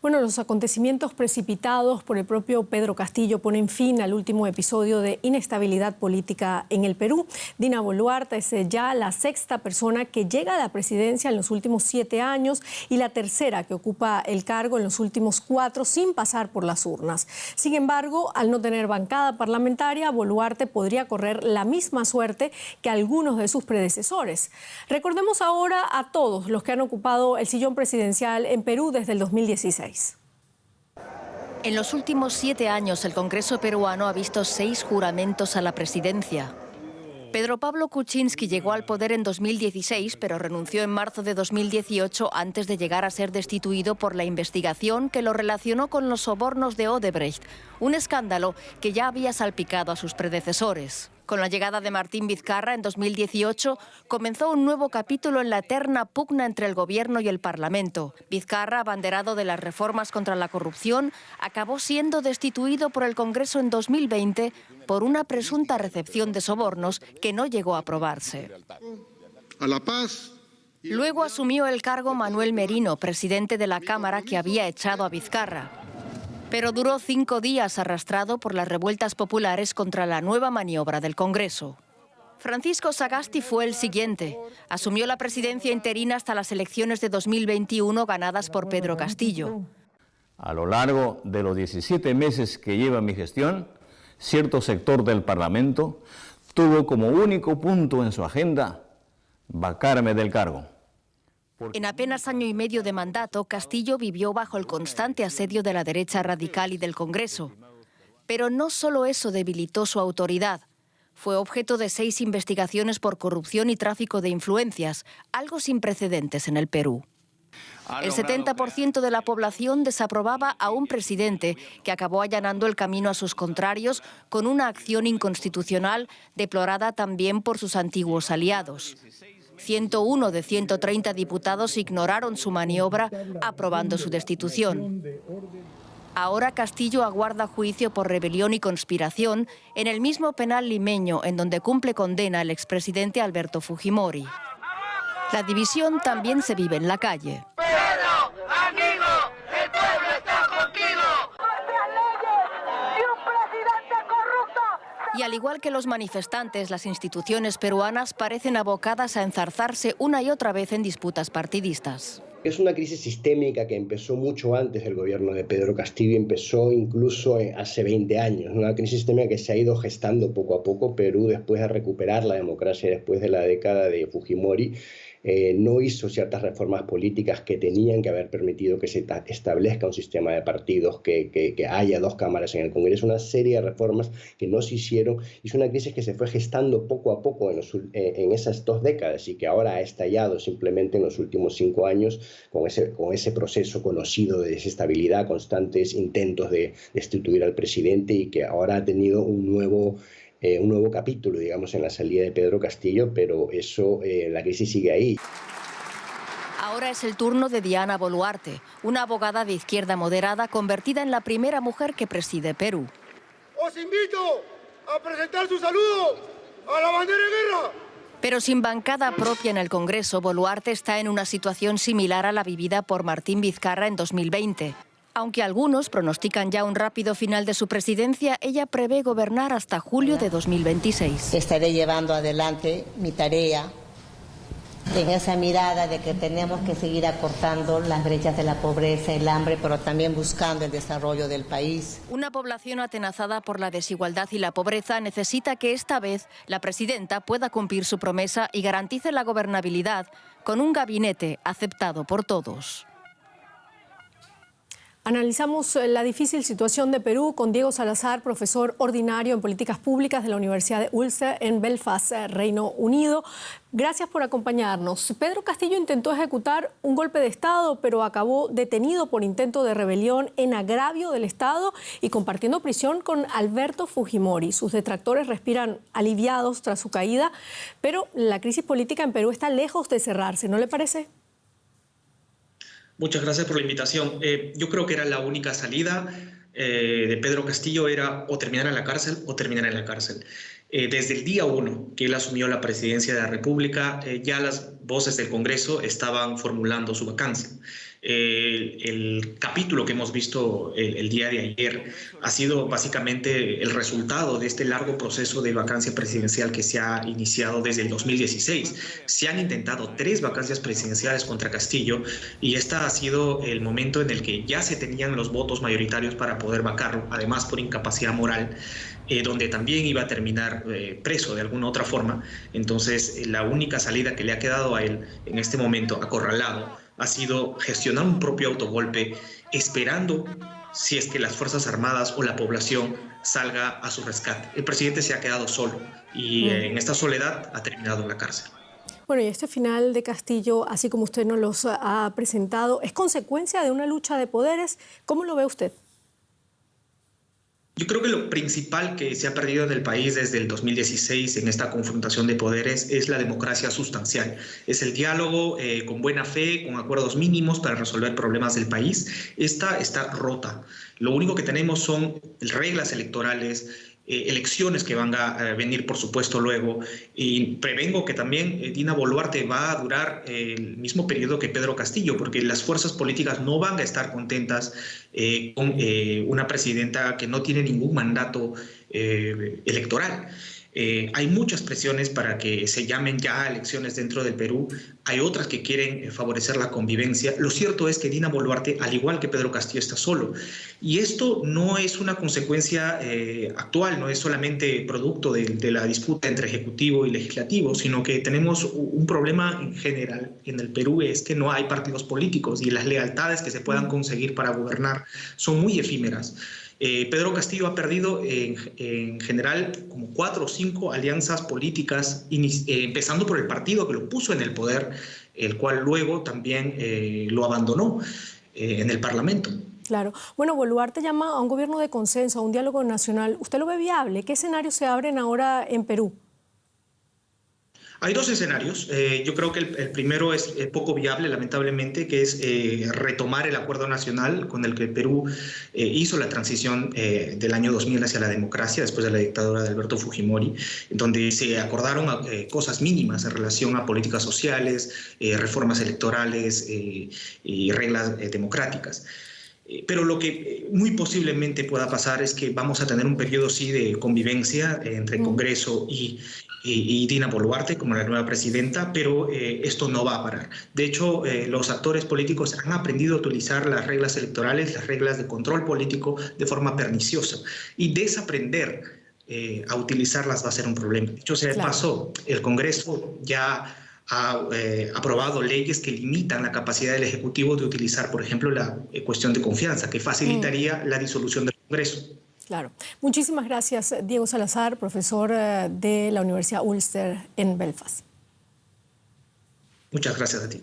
Bueno, los acontecimientos precipitados por el propio Pedro Castillo ponen fin al último episodio de inestabilidad política en el Perú. Dina Boluarte es ya la sexta persona que llega a la presidencia en los últimos 7 años y la tercera que ocupa el cargo en los últimos 4 sin pasar por las urnas. Sin embargo, al no tener bancada parlamentaria, Boluarte podría correr la misma suerte que algunos de sus predecesores. Recordemos ahora a todos los que han ocupado el sillón presidencial en Perú desde el 2016. En los últimos 7 años, el Congreso peruano ha visto 6 juramentos a la presidencia. Pedro Pablo Kuczynski llegó al poder en 2016, pero renunció en marzo de 2018 antes de llegar a ser destituido por la investigación que lo relacionó con los sobornos de Odebrecht, un escándalo que ya había salpicado a sus predecesores. Con la llegada de Martín Vizcarra en 2018, comenzó un nuevo capítulo en la eterna pugna entre el gobierno y el Parlamento. Vizcarra, abanderado de las reformas contra la corrupción, acabó siendo destituido por el Congreso en 2020 por una presunta recepción de sobornos que no llegó a aprobarse. A la paz. Luego asumió el cargo Manuel Merino, presidente de la Cámara que había echado a Vizcarra. Pero duró 5 días arrastrado por las revueltas populares contra la nueva maniobra del Congreso. Francisco Sagasti fue el siguiente. Asumió la presidencia interina hasta las elecciones de 2021 ganadas por Pedro Castillo. A lo largo de los 17 meses que lleva mi gestión, cierto sector del Parlamento tuvo como único punto en su agenda vacarme del cargo. En apenas año y medio de mandato, Castillo vivió bajo el constante asedio de la derecha radical y del Congreso. Pero no solo eso debilitó su autoridad. Fue objeto de 6 investigaciones por corrupción y tráfico de influencias, algo sin precedentes en el Perú. El 70% de la población desaprobaba a un presidente que acabó allanando el camino a sus contrarios con una acción inconstitucional deplorada también por sus antiguos aliados. 101 de 130 diputados ignoraron su maniobra, aprobando su destitución. Ahora Castillo aguarda juicio por rebelión y conspiración en el mismo penal limeño en donde cumple condena el expresidente Alberto Fujimori. La división también se vive en la calle. ¡Pedro, amigo! ¡El pueblo está contigo! ¡Nuestras leyes y un presidente corrupto! Y al igual que los manifestantes, las instituciones peruanas parecen abocadas a enzarzarse una y otra vez en disputas partidistas. Es una crisis sistémica que empezó mucho antes del gobierno de Pedro Castillo, empezó incluso hace 20 años. Una crisis sistémica que se ha ido gestando poco a poco. Perú, después de recuperar la democracia, después de la década de Fujimori, no hizo ciertas reformas políticas que tenían que haber permitido que se establezca un sistema de partidos, que haya 2 cámaras en el Congreso, una serie de reformas que no se hicieron. Es una crisis que se fue gestando poco a poco en esas 2 décadas y que ahora ha estallado simplemente en los últimos 5 años con ese proceso conocido de desestabilidad, constantes intentos de destituir al presidente y que ahora ha tenido un nuevo capítulo, digamos, en la salida de Pedro Castillo, pero la crisis sigue ahí. Ahora es el turno de Diana Boluarte, una abogada de izquierda moderada convertida en la primera mujer que preside Perú. Os invito a presentar su saludo a la bandera de guerra. Pero sin bancada propia en el Congreso, Boluarte está en una situación similar a la vivida por Martín Vizcarra en 2020. Aunque algunos pronostican ya un rápido final de su presidencia, ella prevé gobernar hasta julio de 2026. Estaré llevando adelante mi tarea en esa mirada de que tenemos que seguir acortando las brechas de la pobreza, el hambre, pero también buscando el desarrollo del país. Una población atenazada por la desigualdad y la pobreza necesita que esta vez la presidenta pueda cumplir su promesa y garantice la gobernabilidad con un gabinete aceptado por todos. Analizamos la difícil situación de Perú con Diego Salazar, profesor ordinario en políticas públicas de la Universidad de Ulster en Belfast, Reino Unido. Gracias por acompañarnos. Pedro Castillo intentó ejecutar un golpe de Estado, pero acabó detenido por intento de rebelión en agravio del Estado y compartiendo prisión con Alberto Fujimori. Sus detractores respiran aliviados tras su caída, pero la crisis política en Perú está lejos de cerrarse, ¿no le parece? Muchas gracias por la invitación. Yo creo que era la única salida de Pedro Castillo, era o terminar en la cárcel o terminar en la cárcel. Desde el día 1 que él asumió la presidencia de la República, ya las voces del Congreso estaban formulando su vacancia. El capítulo que hemos visto el día de ayer ha sido básicamente el resultado de este largo proceso de vacancia presidencial que se ha iniciado desde el 2016. Se han intentado 3 vacancias presidenciales contra Castillo y este ha sido el momento en el que ya se tenían los votos mayoritarios para poder vacarlo, además por incapacidad moral, donde también iba a terminar preso de alguna otra forma. Entonces, la única salida que le ha quedado a él en este momento, acorralado, ha sido gestionar un propio autogolpe, esperando si es que las Fuerzas Armadas o la población salga a su rescate. El presidente se ha quedado solo y en esta soledad ha terminado en la cárcel. Bueno, y este final de Castillo, así como usted nos los ha presentado, ¿es consecuencia de una lucha de poderes? ¿Cómo lo ve usted? Yo creo que lo principal que se ha perdido en el país desde el 2016 en esta confrontación de poderes es la democracia sustancial. Es el diálogo con buena fe, con acuerdos mínimos para resolver problemas del país. Esta está rota. Lo único que tenemos son reglas electorales, elecciones que van a venir, por supuesto, luego. Y prevengo que también Dina Boluarte va a durar el mismo periodo que Pedro Castillo, porque las fuerzas políticas no van a estar contentas con una presidenta que no tiene ningún mandato electoral. Hay muchas presiones para que se llamen ya elecciones dentro del Perú. Hay otras que quieren favorecer la convivencia. Lo cierto es que Dina Boluarte, al igual que Pedro Castillo, está solo. Y esto no es una consecuencia actual, no es solamente producto de la disputa entre Ejecutivo y Legislativo, sino que tenemos un problema en general en el Perú, es que no hay partidos políticos y las lealtades que se puedan conseguir para gobernar son muy efímeras. Pedro Castillo ha perdido en general como 4 o 5 alianzas políticas, empezando por el partido que lo puso en el poder, el cual luego también lo abandonó en el Parlamento. Claro. Bueno, Boluarte llama a un gobierno de consenso, a un diálogo nacional. ¿Usted lo ve viable? ¿Qué escenarios se abren ahora en Perú? Hay 2 escenarios. Yo creo que el primero es poco viable, lamentablemente, que es retomar el acuerdo nacional con el que Perú hizo la transición del año 2000 hacia la democracia, después de la dictadura de Alberto Fujimori, donde se acordaron cosas mínimas en relación a políticas sociales, reformas electorales y reglas democráticas. Pero lo que muy posiblemente pueda pasar es que vamos a tener un periodo, sí, de convivencia entre el Congreso y Dina Boluarte como la nueva presidenta, pero esto no va a parar. De hecho, los actores políticos han aprendido a utilizar las reglas electorales, las reglas de control político de forma perniciosa, y desaprender a utilizarlas va a ser un problema. De hecho, se pasó, el Congreso ya ha aprobado leyes que limitan la capacidad del Ejecutivo de utilizar, por ejemplo, la cuestión de confianza, que facilitaría la disolución del Congreso. Claro. Muchísimas gracias, Diego Salazar, profesor de la Universidad Ulster en Belfast. Muchas gracias a ti.